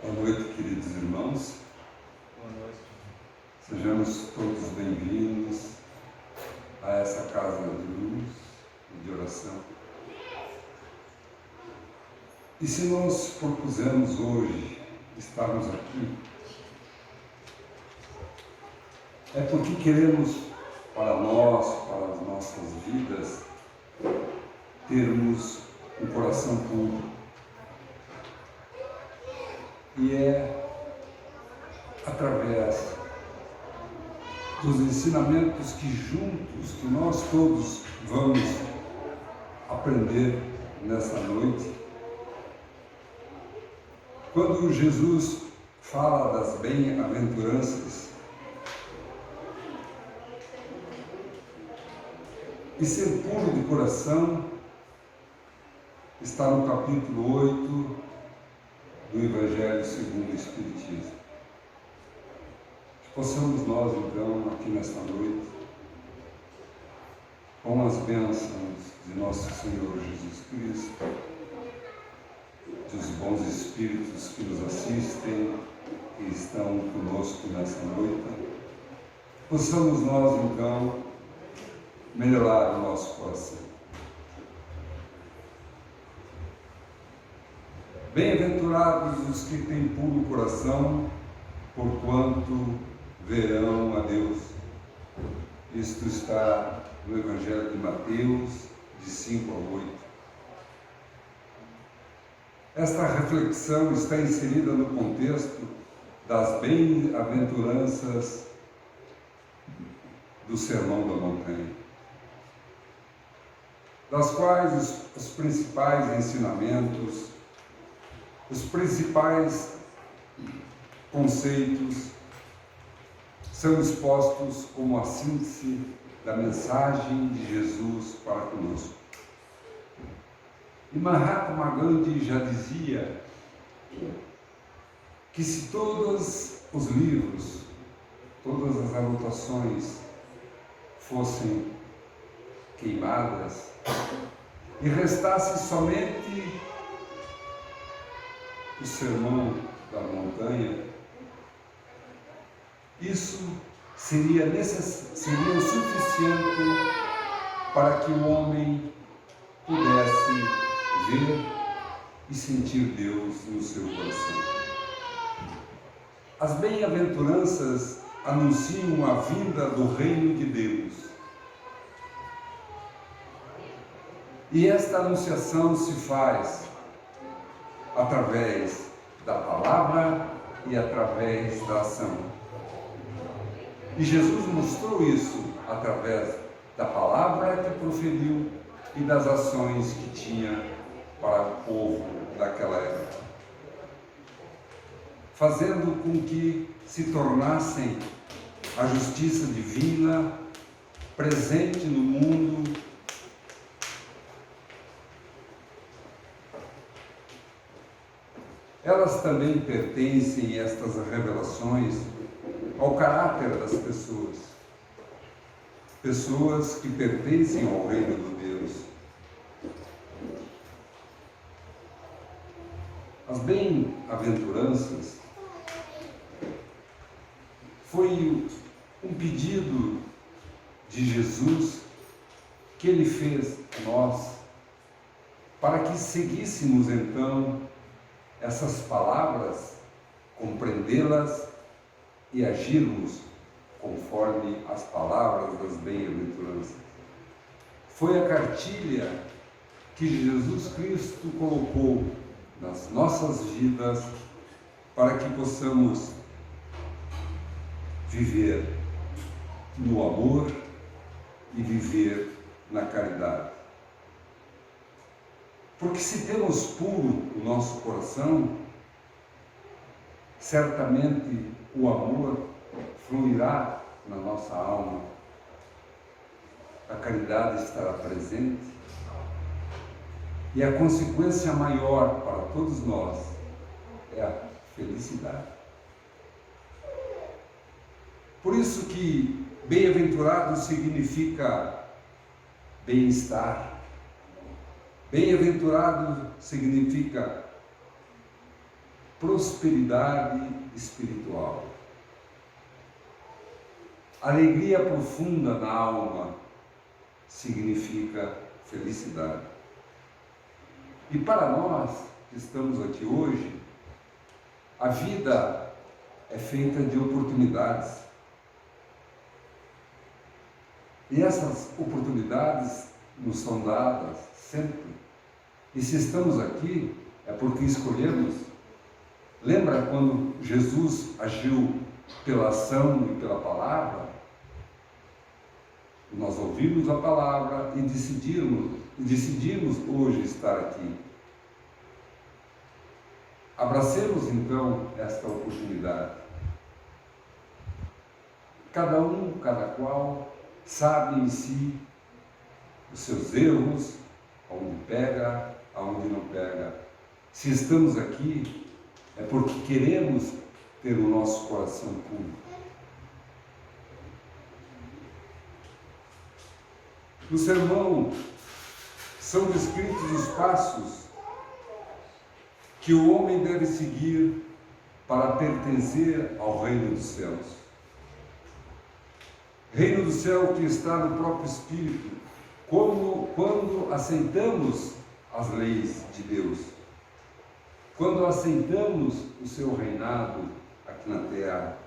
Boa noite, queridos irmãos. Boa noite. Sejamos todos bem-vindos a essa casa de luz e de oração. E se nós propusemos hoje estarmos aqui, é porque queremos para nós, para as nossas vidas, termos um coração puro. E é através dos ensinamentos que nós todos vamos aprender nessa noite. Quando Jesus fala das bem-aventuranças, e ser puro de coração, está no capítulo 8 do Evangelho segundo o Espiritismo. Que possamos nós, então, aqui nesta noite, com as bênçãos de nosso Senhor Jesus Cristo, dos bons Espíritos que nos assistem, que estão conosco nessa noite, possamos nós, então, melhorar o nosso coração. Bem-aventurados os que têm puro coração, porquanto verão a Deus. Isto está no Evangelho de Mateus, de 5 a 8. Esta reflexão está inserida no contexto das bem-aventuranças do Sermão da Montanha, das quais os principais ensinamentos, os principais conceitos são expostos como a síntese da mensagem de Jesus para conosco. E Mahatma Gandhi já dizia que se todos os livros, todas as anotações fossem queimadas e restasse somente o Sermão da Montanha, isso seria o suficiente para que o homem pudesse ver e sentir Deus no seu coração. As bem-aventuranças anunciam a vinda do reino de Deus. E esta anunciação se faz através da palavra e através da ação. E Jesus mostrou isso através da palavra que proferiu e das ações que tinha para o povo daquela época, fazendo com que se tornassem a justiça divina presente no mundo. Elas também pertencem, estas revelações, ao caráter das pessoas. Pessoas que pertencem ao reino de Deus. As bem-aventuranças foi um pedido de Jesus que ele fez a nós para que seguíssemos então essas palavras, compreendê-las e agirmos conforme as palavras das bem-aventuranças. Foi a cartilha que Jesus Cristo colocou nas nossas vidas para que possamos viver no amor e viver na caridade. Porque se temos puro o nosso coração, certamente o amor fluirá na nossa alma, a caridade estará presente e a consequência maior para todos nós é a felicidade. Por isso que bem-aventurado significa bem-estar. Bem-aventurado significa prosperidade espiritual. Alegria profunda na alma significa felicidade. E para nós que estamos aqui hoje, a vida é feita de oportunidades. E essas oportunidades nos são dadas sempre. E se estamos aqui, é porque escolhemos. Lembra quando Jesus agiu pela ação e pela palavra? Nós ouvimos a palavra e decidimos hoje estar aqui. Abracemos então esta oportunidade. Cada qual sabe em si os seus erros, aonde pega, aonde não pega. Se estamos aqui, é porque queremos ter o nosso coração puro. No sermão são descritos os passos que o homem deve seguir para pertencer ao reino dos céus. Reino do céu que está no próprio Espírito, quando aceitamos as leis de Deus, quando aceitamos o seu reinado aqui na terra.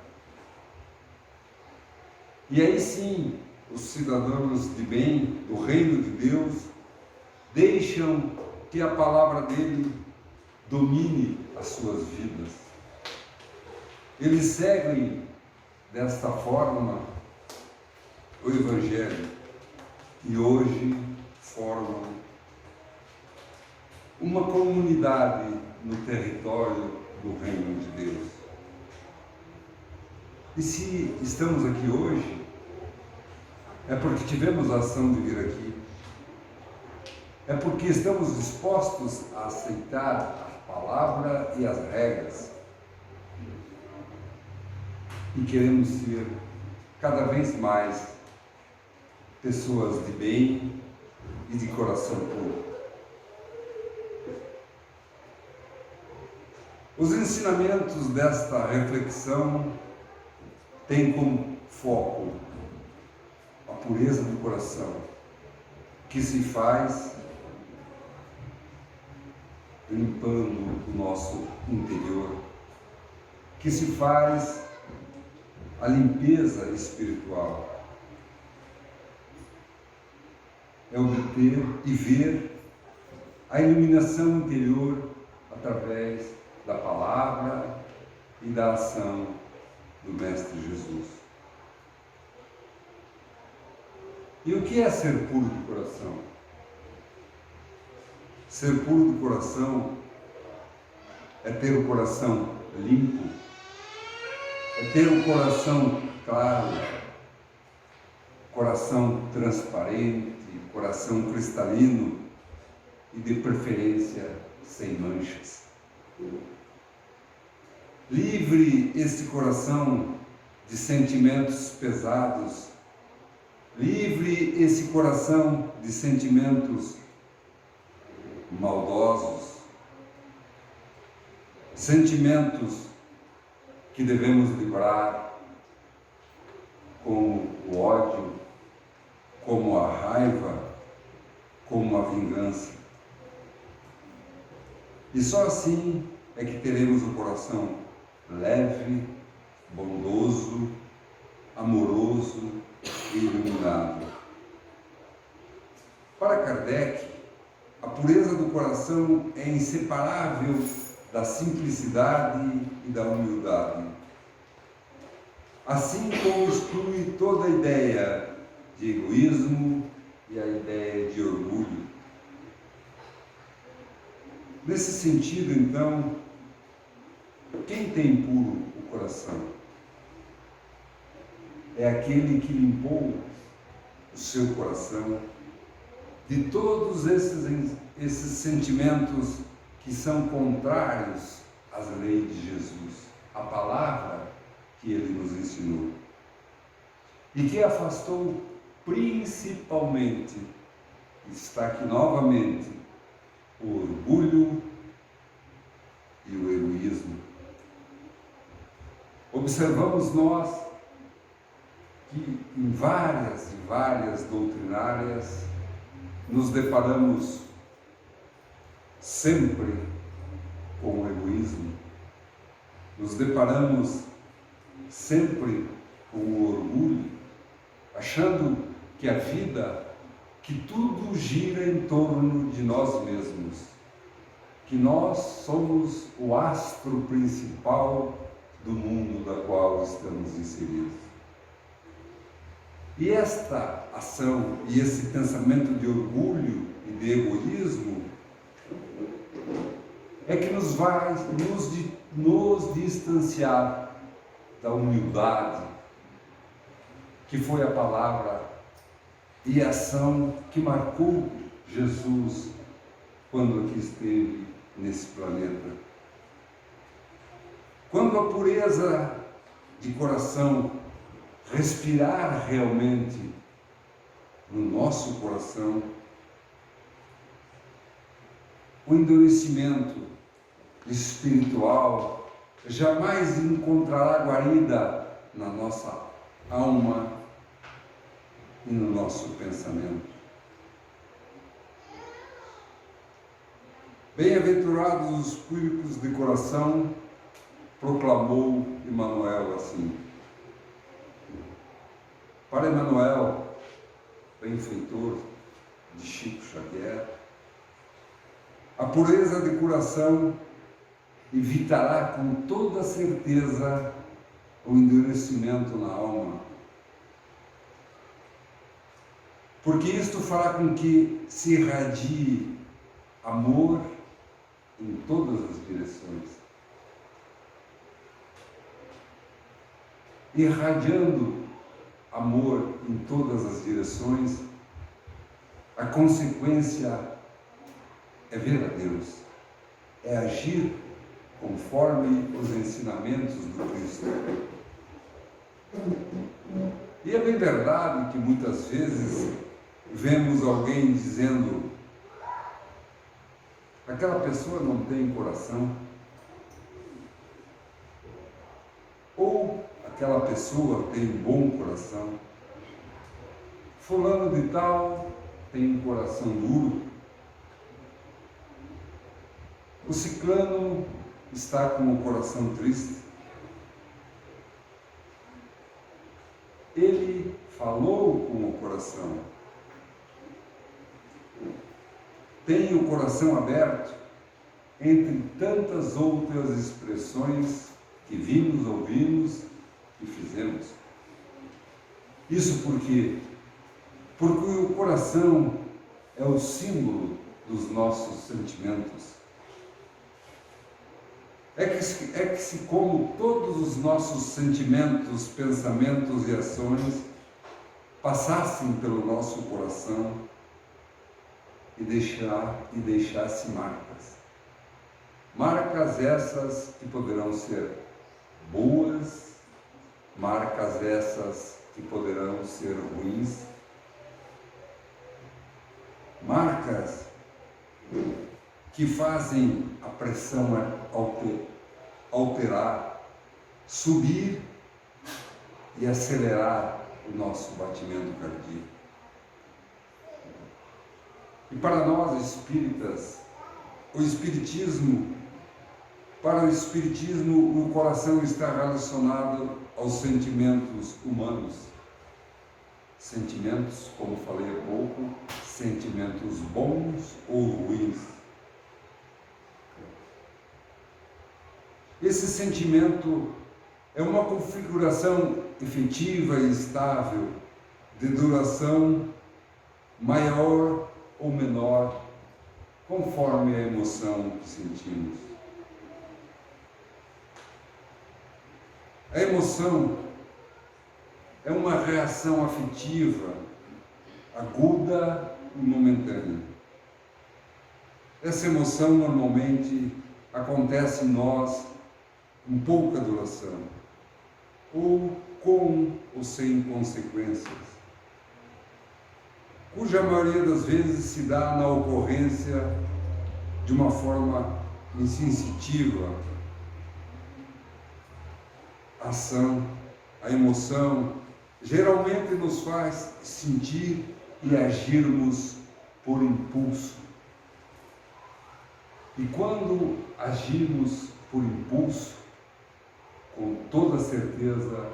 E aí sim, os cidadãos de bem do reino de Deus deixam que a palavra dele domine as suas vidas. Eles seguem desta forma o Evangelho e hoje formam uma comunidade no território do reino de Deus. E se estamos aqui hoje, é porque tivemos a ação de vir aqui. É porque estamos dispostos a aceitar a palavra e as regras. E queremos ser cada vez mais pessoas de bem e de coração puro. Os ensinamentos desta reflexão têm como foco a pureza do coração, que se faz limpando o nosso interior, que se faz a limpeza espiritual. É obter e ver a iluminação interior através da palavra e da ação do Mestre Jesus. E o que é ser puro de coração? Ser puro de coração é ter o coração limpo, é ter o coração claro, coração transparente, coração cristalino e de preferência sem manchas. Livre esse coração de sentimentos pesados, livre esse coração de sentimentos maldosos, sentimentos que devemos livrar, como o ódio, como a raiva, como a vingança. E só assim é que teremos o coração leve, bondoso, amoroso e iluminado. Para Kardec, a pureza do coração é inseparável da simplicidade e da humildade. Assim como exclui toda a ideia de egoísmo e a ideia de orgulho. Nesse sentido, então, quem tem puro o coração? É aquele que limpou o seu coração de todos esses sentimentos que são contrários às leis de Jesus, à palavra que ele nos ensinou, e que afastou principalmente, está aqui novamente, o orgulho e o egoísmo. Observamos nós que em várias e várias doutrinárias nos deparamos sempre com o egoísmo, nos deparamos sempre com o orgulho, achando que a vida, que tudo gira em torno de nós mesmos, que nós somos o astro principal do mundo da qual estamos inseridos. E esta ação e esse pensamento de orgulho e de egoísmo é que nos vai nos distanciar da humildade, que foi a palavra e a ação que marcou Jesus quando aqui esteve nesse planeta. Quando a pureza de coração respirar realmente no nosso coração, o endurecimento espiritual jamais encontrará guarida na nossa alma e no nosso pensamento. Bem-aventurados os puros de coração, proclamou Emmanuel assim. Para Emmanuel, benfeitor de Chico Xavier, a pureza de coração evitará com toda certeza o endurecimento na alma, porque isto fará com que se irradie amor em todas as direções. Irradiando amor em todas as direções, a consequência é ver a Deus, é agir conforme os ensinamentos do Cristo. E é bem verdade que muitas vezes vemos alguém dizendo: aquela pessoa não tem coração, ou aquela pessoa tem um bom coração, fulano de tal tem um coração duro, o ciclano está com o coração triste, ele falou com o coração, tem o coração aberto, entre tantas outras expressões que vimos, ouvimos e fizemos. Isso por quê? Porque o coração é o símbolo dos nossos sentimentos. É que se como todos os nossos sentimentos, pensamentos e ações passassem pelo nosso coração e deixasse marcas. Marcas essas que poderão ser boas, marcas essas que poderão ser ruins, marcas que fazem a pressão alterar, subir e acelerar o nosso batimento cardíaco. E para nós espíritas, para o Espiritismo, o coração está relacionado aos sentimentos humanos. Sentimentos, como falei há pouco, sentimentos bons ou ruins. Esse sentimento é uma configuração efetiva e estável, de duração maior ou menor, conforme a emoção que sentimos. A emoção é uma reação afetiva, aguda e momentânea. Essa emoção normalmente acontece em nós com pouca duração, ou com ou sem consequências, cuja maioria das vezes se dá na ocorrência de uma forma insensitiva ação, a emoção, geralmente nos faz sentir e agirmos por impulso. E quando agimos por impulso, com toda certeza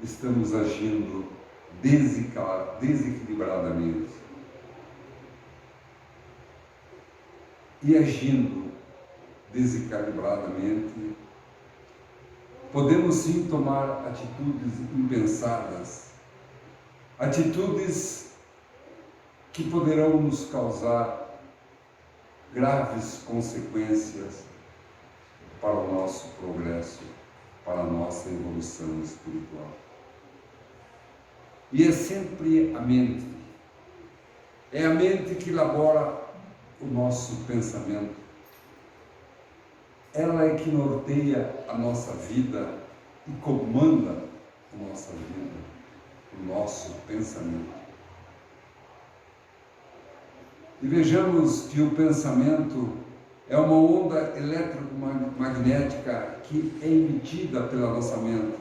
estamos agindo desequilibradamente. E agindo desequilibradamente, podemos sim tomar atitudes impensadas, atitudes que poderão nos causar graves consequências para o nosso progresso, para a nossa evolução espiritual. E é sempre a mente, é a mente que elabora o nosso pensamento. Ela é que norteia a nossa vida e comanda a nossa vida, o nosso pensamento. E vejamos que o pensamento é uma onda eletromagnética que é emitida pela nossa mente,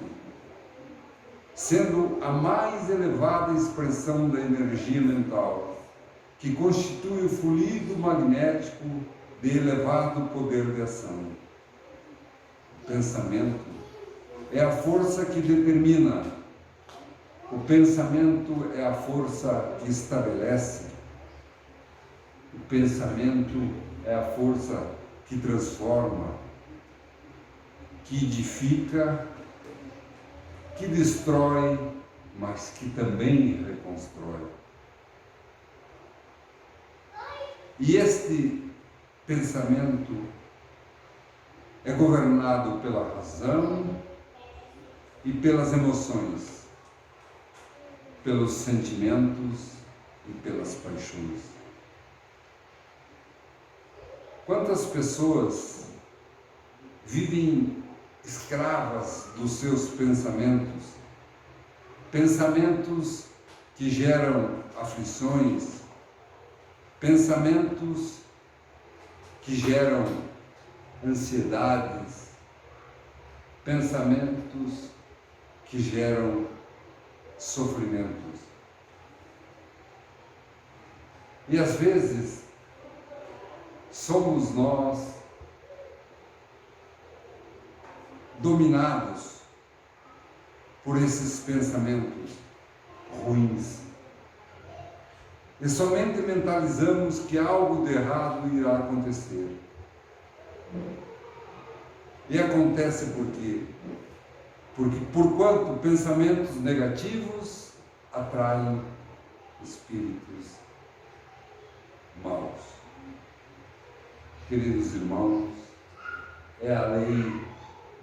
sendo a mais elevada expressão da energia mental, que constitui o fluido magnético de elevado poder de ação. O pensamento é a força que determina, o pensamento é a força que estabelece, o pensamento é a força que transforma, que edifica, que destrói, mas que também reconstrói. E este pensamento é governado pela razão e pelas emoções, pelos sentimentos e pelas paixões. Quantas pessoas vivem escravas dos seus pensamentos, pensamentos que geram aflições, pensamentos que geram ansiedades, pensamentos que geram sofrimentos. E às vezes somos nós dominados por esses pensamentos ruins. E somente mentalizamos que algo de errado irá acontecer. E acontece por quê? Porque porquanto pensamentos negativos atraem espíritos maus. Queridos irmãos, é a lei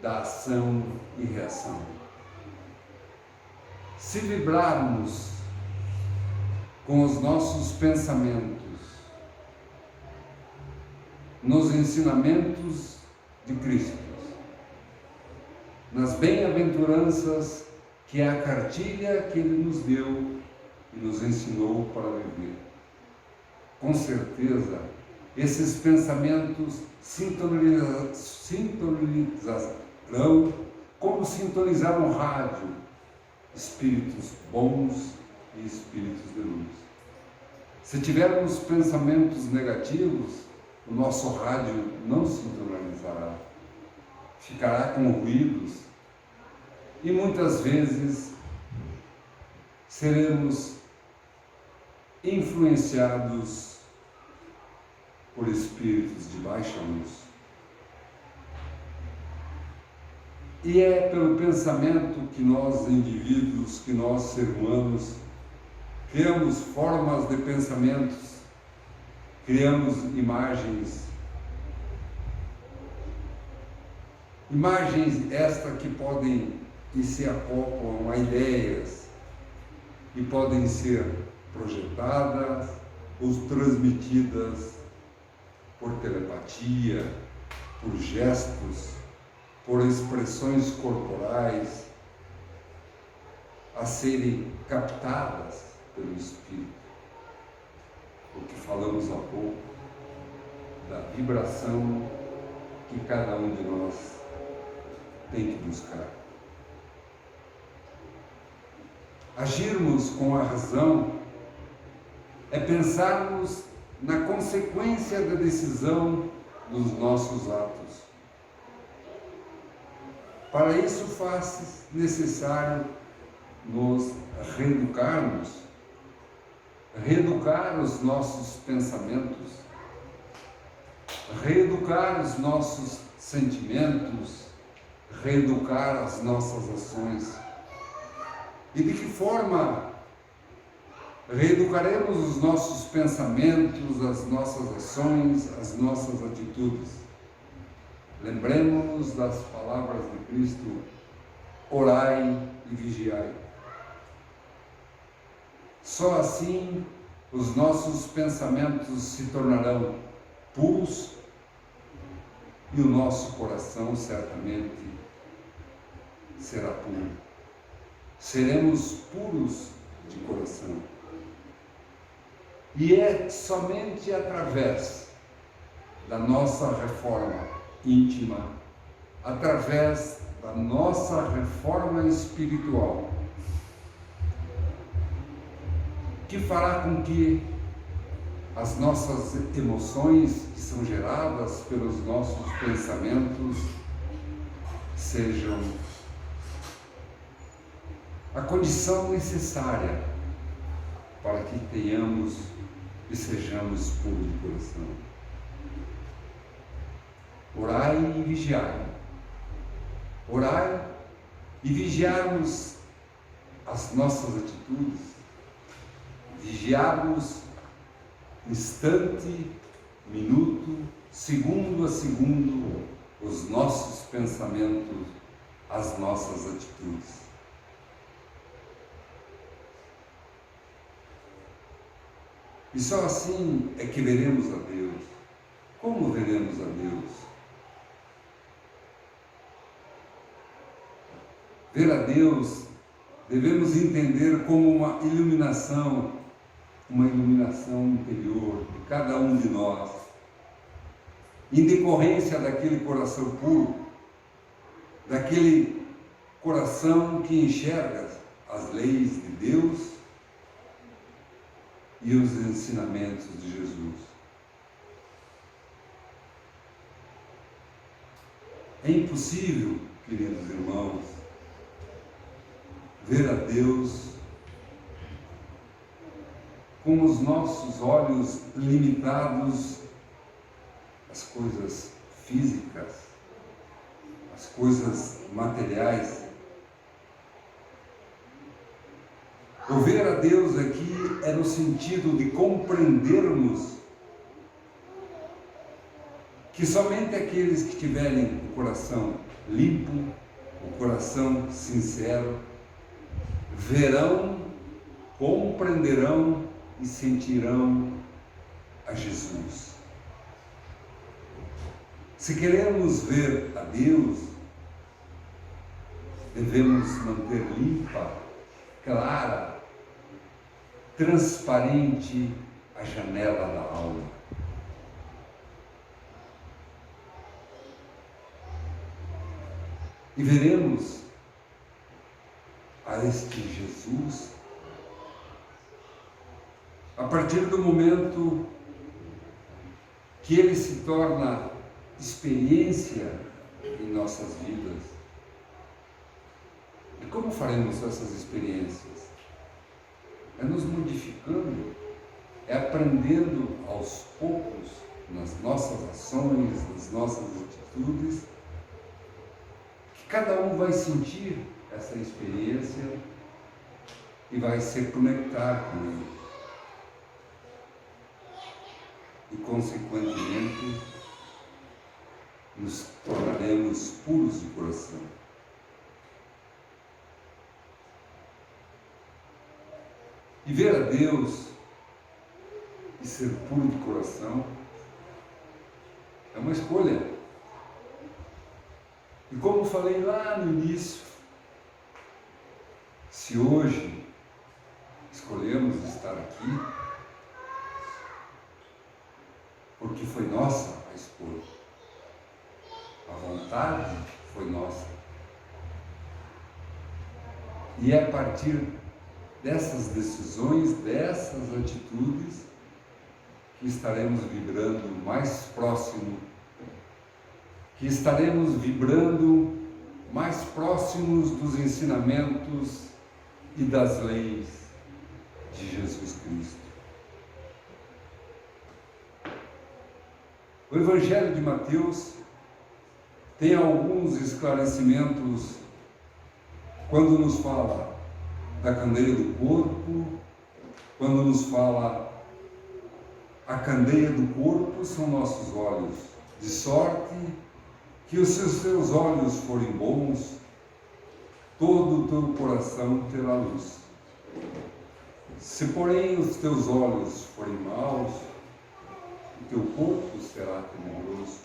da ação e reação. Se vibrarmos com os nossos pensamentos nos ensinamentos de Cristo, nas bem-aventuranças que é a cartilha que Ele nos deu e nos ensinou para viver, com certeza esses pensamentos sintonizarão como sintonizar um rádio, espíritos bons e espíritos de luz. Se tivermos pensamentos negativos, o nosso rádio não sintonizará, ficará com ruídos e muitas vezes seremos influenciados por espíritos de baixa luz. E é pelo pensamento que nós, indivíduos, que nós, seres humanos, criamos formas de pensamentos, criamos imagens estas que podem e se acoplam a ideias e podem ser projetadas ou transmitidas por telepatia, por gestos, por expressões corporais, a serem captadas pelo Espírito. O que falamos há pouco, da vibração que cada um de nós tem que buscar. Agirmos com a razão é pensarmos na consequência da decisão dos nossos atos. Para isso faz necessário nos reeducarmos, reeducar os nossos pensamentos, reeducar os nossos sentimentos, reeducar as nossas ações. E de que forma reeducaremos os nossos pensamentos, as nossas ações, as nossas atitudes? Lembremos-nos das palavras de Cristo: orai e vigiai. Só assim os nossos pensamentos se tornarão puros e o nosso coração certamente será puro. Seremos puros de coração. E é somente através da nossa reforma íntima, através da nossa reforma espiritual, que fará com que as nossas emoções, que são geradas pelos nossos pensamentos, sejam a condição necessária para que tenhamos e sejamos puros de coração. Orai e vigiai. Orai e vigiarmos as nossas atitudes, vigiarmos instante, minuto, segundo a segundo, os nossos pensamentos, as nossas atitudes. E só assim é que veremos a Deus. Como veremos a Deus? Ver a Deus, devemos entender como uma iluminação interior de cada um de nós, em decorrência daquele coração puro, daquele coração que enxerga as leis de Deus e os ensinamentos de Jesus. É impossível, queridos irmãos, ver a Deus com os nossos olhos limitados às coisas físicas, às coisas materiais. O ver a Deus aqui é no sentido de compreendermos que somente aqueles que tiverem o coração limpo, o coração sincero, verão, compreenderão e sentirão a Jesus. Se queremos ver a Deus, devemos manter limpa, clara, transparente a janela da alma. E veremos a este Jesus a partir do momento que ele se torna experiência em nossas vidas. E como faremos essas experiências? É nos modificando, é aprendendo aos poucos nas nossas ações, nas nossas atitudes, que cada um vai sentir essa experiência e vai se conectar com ele. E, consequentemente, nos tornaremos puros de coração. E ver a Deus e ser puro de coração é uma escolha. E como falei lá no início, se hoje escolhemos estar aqui, porque foi nossa a escolha. foi nossa. E é a partir dessas decisões, dessas atitudes, que estaremos vibrando mais próximo, que estaremos vibrando mais próximos dos ensinamentos e das leis de Jesus Cristo. O Evangelho de Mateus tem alguns esclarecimentos quando nos fala da candeia do corpo, quando nos fala a candeia do corpo são nossos olhos, de sorte que se os teus olhos forem bons, todo o teu coração terá luz. Se porém os teus olhos forem maus, o teu corpo será tenebroso.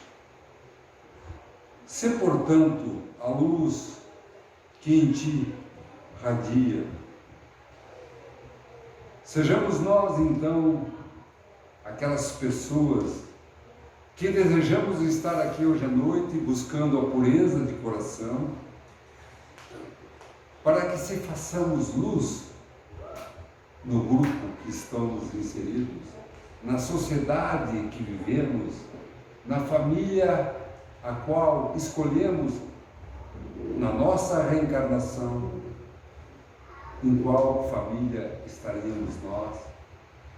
Se, portanto, a luz que em ti radia, sejamos nós, então, aquelas pessoas que desejamos estar aqui hoje à noite buscando a pureza de coração, para que se façamos luz no grupo que estamos inseridos, na sociedade que vivemos, na família a qual escolhemos, na nossa reencarnação, em qual família estaríamos nós.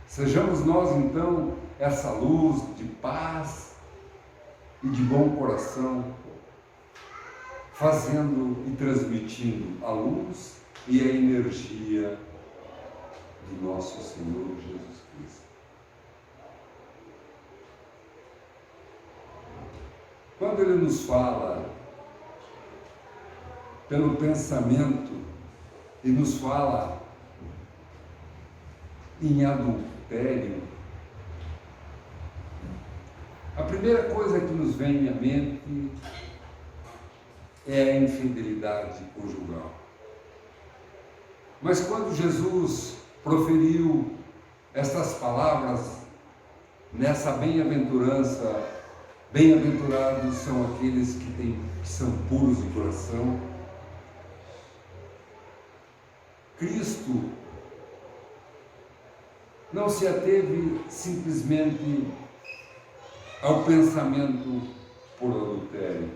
Sejamos nós, então, essa luz de paz e de bom coração, fazendo e transmitindo a luz e a energia de nosso Senhor Jesus Cristo. Quando Ele nos fala pelo pensamento e nos fala em adultério, a primeira coisa que nos vem à mente é a infidelidade conjugal. Mas quando Jesus proferiu estas palavras nessa bem-aventurança, bem-aventurados são aqueles que são puros de coração, Cristo não se ateve simplesmente ao pensamento por adultério.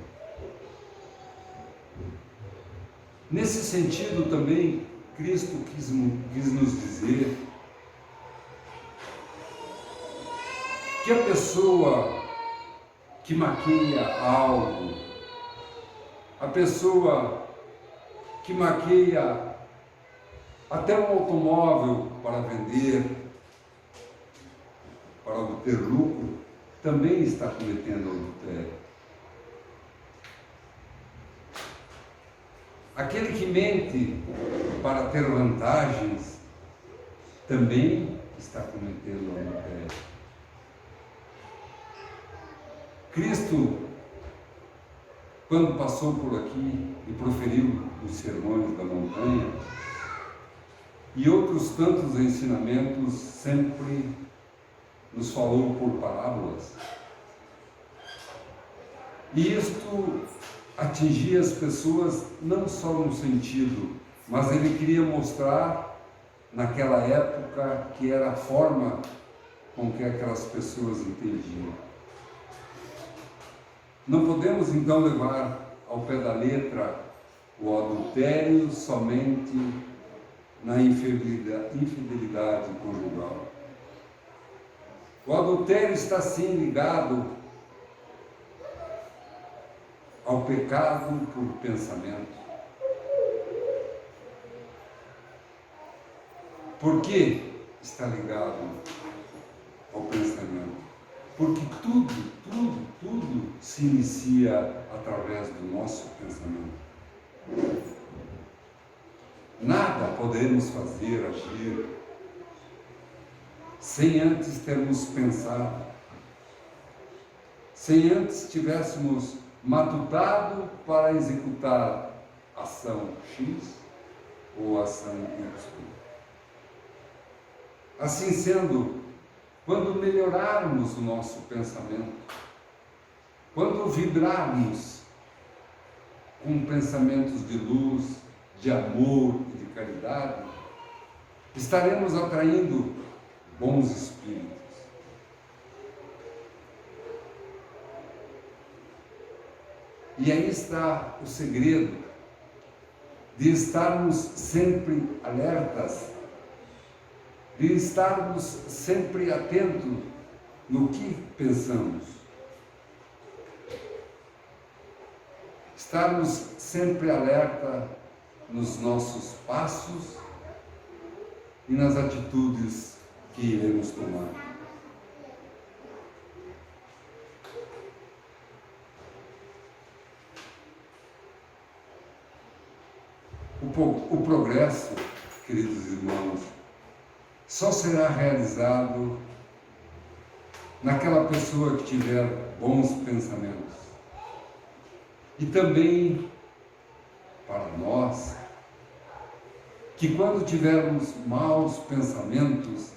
Nesse sentido também, Cristo quis nos dizer que a pessoa que maqueia algo, a pessoa que maqueia até um automóvel para vender, para obter lucro, também está cometendo adultério. Aquele que mente para ter vantagens também está cometendo adultério. Cristo, quando passou por aqui e proferiu os sermões da montanha e outros tantos ensinamentos, sempre nos falou por parábolas. E isto atingia as pessoas não só num sentido, mas ele queria mostrar naquela época que era a forma com que aquelas pessoas entendiam. Não podemos então levar ao pé da letra o adultério somente na infidelidade conjugal. O adultério está sim ligado ao pecado por pensamento. Por que está ligado ao pensamento? Porque tudo se inicia através do nosso pensamento. Nada podemos fazer, agir, sem antes termos pensado, sem antes tivéssemos matutado para executar ação X ou ação Y. Assim sendo, quando melhorarmos o nosso pensamento, quando vibrarmos com pensamentos de luz, de amor e de caridade, estaremos atraindo bons espíritos. E aí está o segredo de estarmos sempre alertas, de estarmos sempre atentos no que pensamos, estarmos sempre alerta nos nossos passos e nas atitudes que iremos tomar. O progresso, queridos irmãos, só será realizado naquela pessoa que tiver bons pensamentos. E também para nós, que quando tivermos maus pensamentos,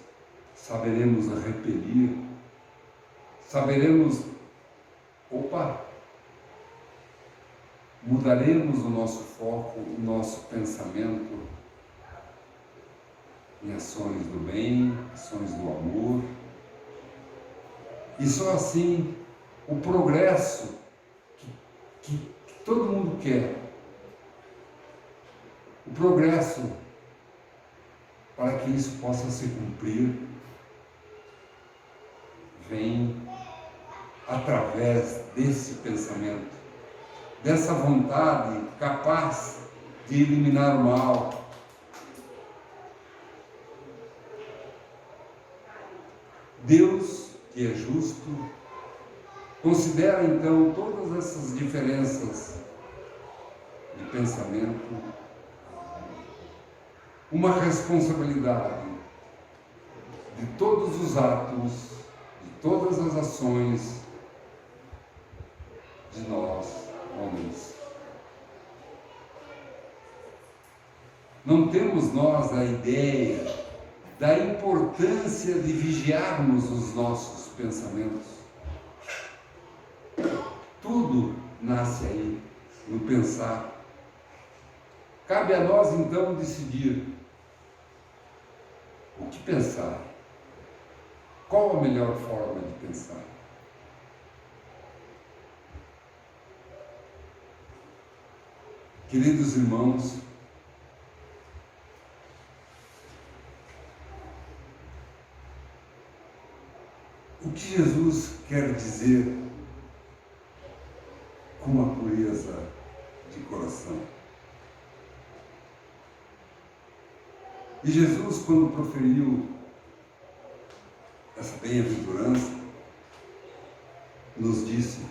saberemos repelir, saberemos, mudaremos o nosso foco, o nosso pensamento em ações do bem, ações do amor. E só assim o progresso que todo mundo quer, o progresso para que isso possa se cumprir, vem através desse pensamento, dessa vontade capaz de eliminar o mal. Deus, que é justo, considera então todas essas diferenças de pensamento uma responsabilidade de todos os atos, de todas as ações de nós, homens. Não temos nós a ideia da importância de vigiarmos os nossos pensamentos. Tudo nasce aí, no pensar. Cabe a nós então decidir o que pensar, qual a melhor forma de pensar. Queridos irmãos, o que Jesus quer dizer com uma pureza de coração? E Jesus, quando proferiu essa bem-aventurança, nos disse: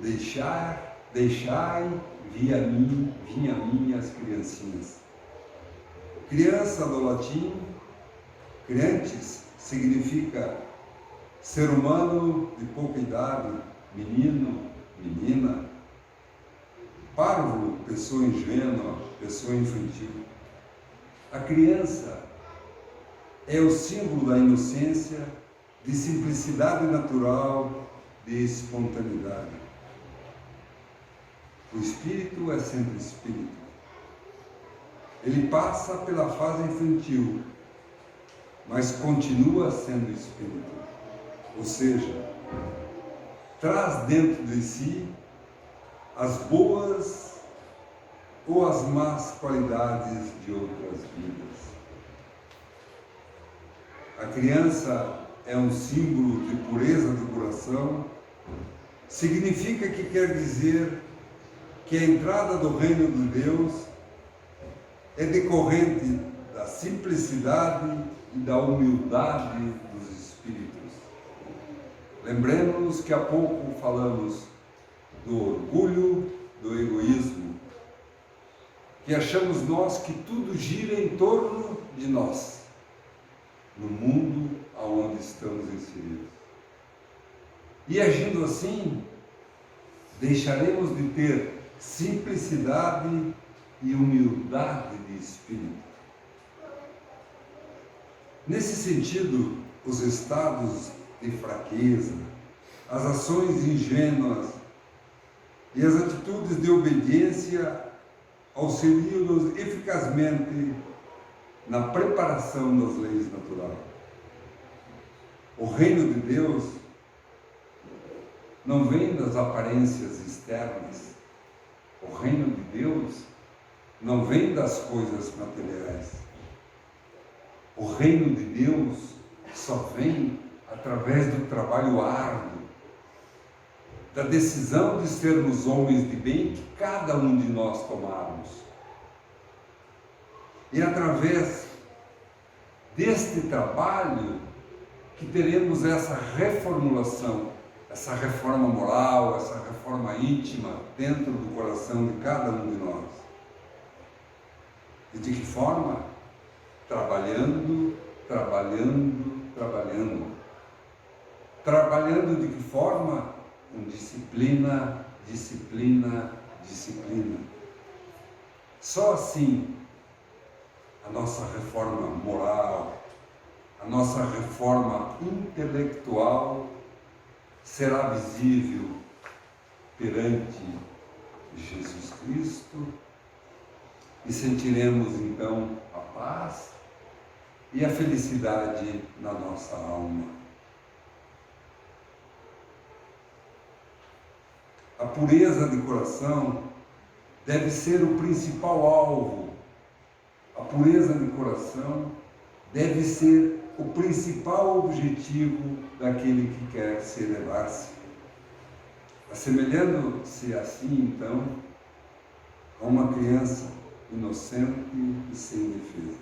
deixai vir a mim as criancinhas. Criança do latim, criantes, significa ser humano de pouca idade, menino, menina. Parvo, pessoa ingênua, pessoa infantil. A criança é o símbolo da inocência, de simplicidade natural, de espontaneidade. O espírito é sempre espírito. Ele passa pela fase infantil, mas continua sendo espírito. Ou seja, traz dentro de si as boas ou as más qualidades de outras vidas. A criança é um símbolo de pureza do coração, significa que quer dizer que a entrada do reino de Deus é decorrente da simplicidade e da humildade dos espíritos. Lembremos que há pouco falamos do orgulho, do egoísmo, que achamos nós que tudo gira em torno de nós, no mundo aonde estamos inseridos. E agindo assim, deixaremos de ter simplicidade e humildade de espírito. Nesse sentido, os estados de fraqueza, as ações ingênuas E as atitudes de obediência auxiliam-nos eficazmente na preparação das leis naturais. O reino de Deus não vem das aparências externas. O reino de Deus não vem das coisas materiais. O reino de Deus só vem através do trabalho árduo, da decisão de sermos homens de bem que cada um de nós tomarmos. E através deste trabalho que teremos essa reformulação, essa reforma moral, essa reforma íntima dentro do coração de cada um de nós. E de que forma? Trabalhando, trabalhando, trabalhando. Trabalhando de que forma? Com disciplina, disciplina, disciplina. Só assim a nossa reforma moral, a nossa reforma intelectual será visível perante Jesus Cristo e sentiremos então a paz e a felicidade na nossa alma. A pureza de coração deve ser o principal alvo. A pureza de coração deve ser o principal objetivo daquele que quer se elevar-se. Assemelhando-se assim, então, a uma criança inocente e sem defesa.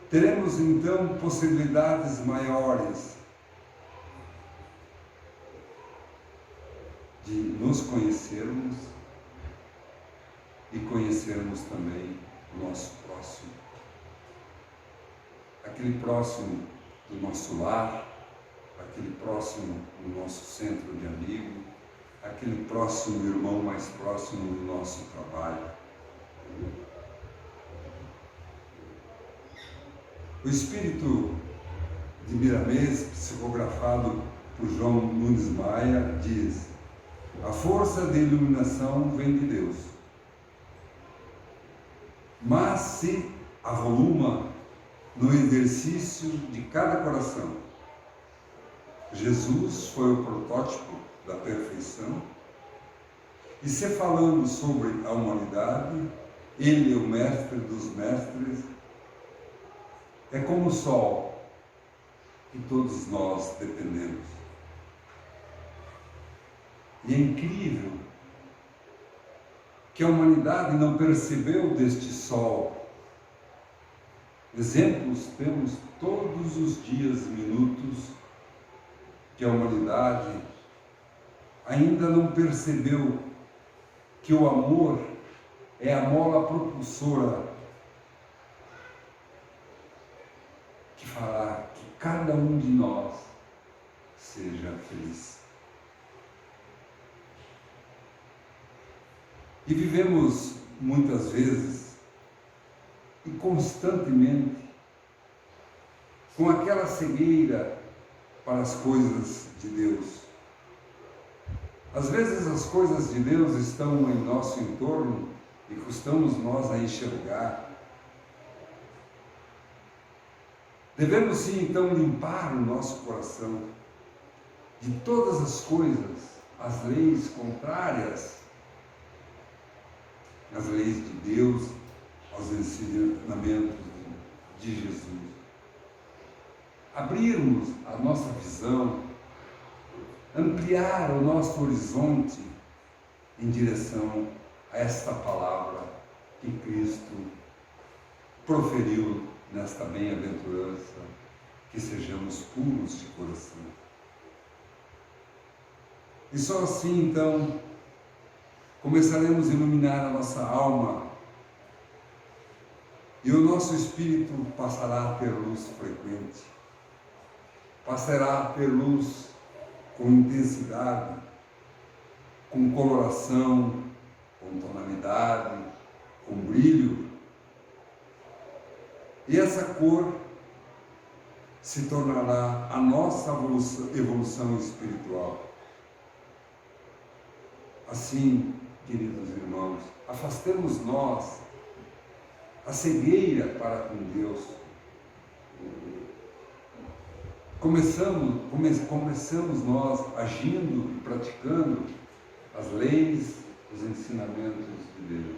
Teremos, então, possibilidades maiores de nos conhecermos e conhecermos também o nosso próximo. Aquele próximo do nosso lar, aquele próximo do nosso centro de amigo, aquele próximo irmão mais próximo do nosso trabalho. O espírito de Miramês, psicografado por João Nunes Maia, diz: a força de iluminação vem de Deus, mas se avoluma no exercício de cada coração. Jesus foi o protótipo da perfeição, e se falando sobre a humanidade, ele é o mestre dos mestres, é como o sol que todos nós dependemos. E é incrível que a humanidade não percebeu deste sol. Exemplos temos todos os dias, minutos, que a humanidade ainda não percebeu que o amor é a mola propulsora que fará que cada um de nós seja feliz. E vivemos muitas vezes e constantemente com aquela cegueira para as coisas de Deus. Às vezes as coisas de Deus estão em nosso entorno e custamos nós a enxergar. Devemos sim então limpar o nosso coração de todas as coisas, as leis contrárias às leis de Deus, aos ensinamentos de Jesus. Abrirmos a nossa visão, ampliar o nosso horizonte em direção a esta palavra que Cristo proferiu nesta bem-aventurança, que sejamos puros de coração. E só assim, então, começaremos a iluminar a nossa alma e o nosso espírito passará a ter luz frequente, passará a ter luz com intensidade, com coloração, com tonalidade, com brilho. E essa cor se tornará a nossa evolução espiritual. Assim, queridos irmãos, afastemos nós a cegueira para com Deus. Começamos nós agindo e praticando as leis, os ensinamentos de Deus.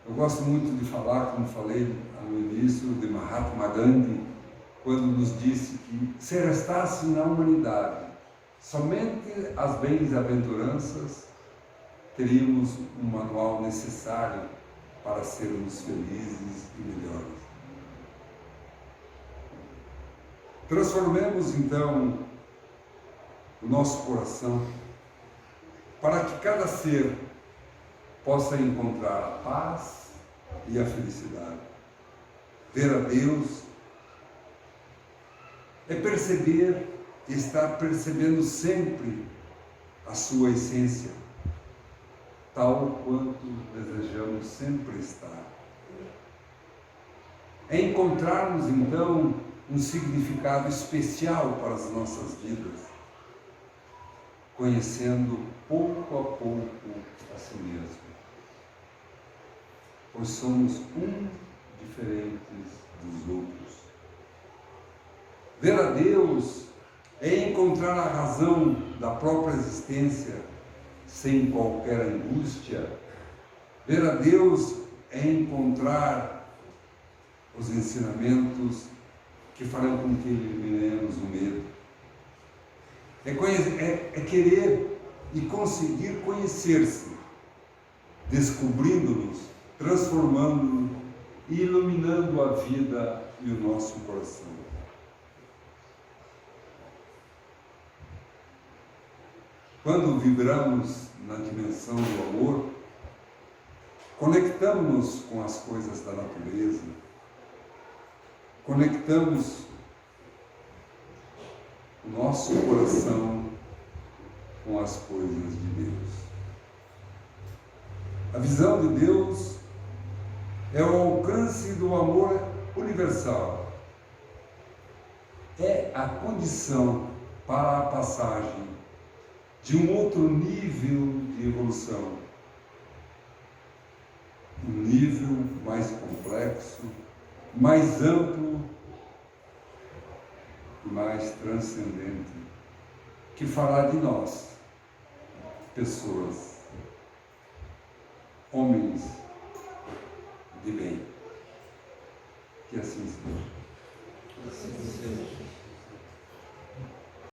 Eu gosto muito de falar, como falei no início, de Mahatma Gandhi, quando nos disse que se restasse na humanidade somente as bem-aventuranças, teríamos um manual necessário para sermos felizes e melhores. Transformemos então o nosso coração para que cada ser possa encontrar a paz e a felicidade. Ver a Deus é perceber, estar percebendo sempre a sua essência, tal quanto desejamos sempre estar. É encontrarmos então um significado especial para as nossas vidas, conhecendo pouco a pouco a si mesmo, pois somos diferentes dos outros. Ver a Deus é encontrar a razão da própria existência sem qualquer angústia. Ver a Deus é encontrar os ensinamentos que farão com que eliminemos o medo. É querer e conseguir conhecer-se, descobrindo-nos, transformando-nos e iluminando a vida e o nosso coração. Quando vibramos na dimensão do amor, conectamos-nos com as coisas da natureza, conectamos o nosso coração com as coisas de Deus. A visão de Deus é o alcance do amor universal. É a condição para a passagem de um outro nível de evolução. Um nível mais complexo, mais amplo e mais transcendente, que fará de nós pessoas, homens de bem. Que assim seja.